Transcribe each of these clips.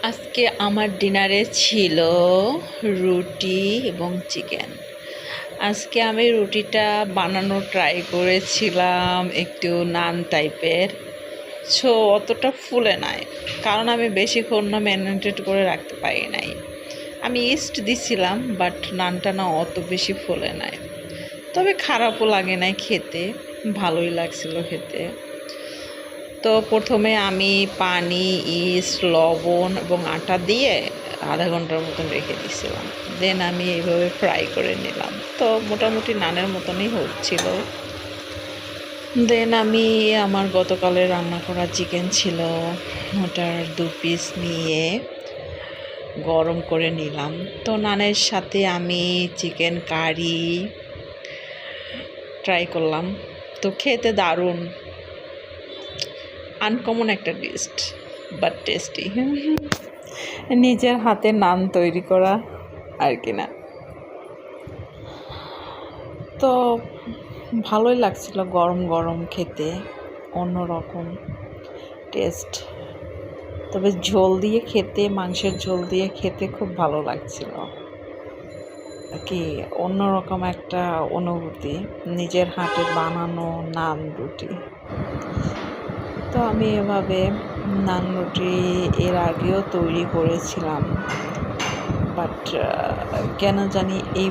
আজকে আমার ডিনারে ছিল রুটি এবং চিকেন। আজকে আমি রুটিটা বানানো ট্রাই করেছিলাম একটু নান টাইপের, অতটা ফুলে নাই, কারণ আমি বেশিক্ষণ না ম্যারিনেটেড করে রাখতে পারি নাই। আমি ইস্ট দিছিলাম, বাট নানটা না অত বেশি ফুলে নাই। তবে খারাপও লাগে নাই খেতে, ভালোই লাগছিল খেতে। তো প্রথমে আমি পানি, ইস্ট, লবণ এবং আটা দিয়ে আধা ঘন্টার মতন রেখে দিয়েছিলাম। দেন আমি এইভাবে ফ্রাই করে নিলাম। তো মোটামুটি নানের মতনই হচ্ছিল। দেন আমি আমার গতকালে রান্না করা চিকেন ছিল, ওটার 2 পিস নিয়ে গরম করে নিলাম। তো নানের সাথে আমি চিকেন কারি ট্রাই করলাম। তো খেতে দারুণ, আনকমন একটা টেস্ট, বাট টেস্টি। নিজের হাতে নান তৈরি করা আর কি না। তো ভালোই লাগছিল গরম গরম খেতে, অন্যরকম টেস্ট। তবে ঝোল দিয়ে খেতে, মাংসের ঝোল দিয়ে খেতে খুব ভালো লাগছিল কি, অন্যরকম একটা অনুভূতি, নিজের হাতে বানানো নান রুটি। তো আমি এভাবে নান রুটি এর আগেও তৈরি করেছিলাম, বাট কেন জানি এই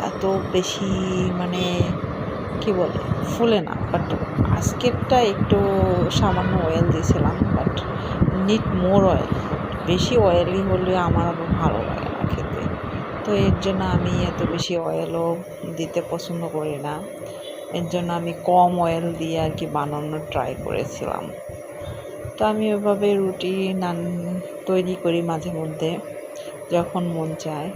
এত বেশি মানে কি বলে ফুলে না। বাট আজকেরটা একটু সামান্য অয়েল দিয়েছিলাম, বাট নিড মোর অয়েল। বেশি অয়েলি হলে আমার আবার ভালো লাগে না খেতে। তো এর জন্য আমি এত বেশি অয়েলও দিতে পছন্দ করি না। এর জন্য আমি কম অয়েল দিয়ে আর কি বানানোর ট্রাই করেছিলাম। তো আমি ওইভাবে রুটি নান তৈরি করি মাঝে মধ্যে, যখন মন চায়।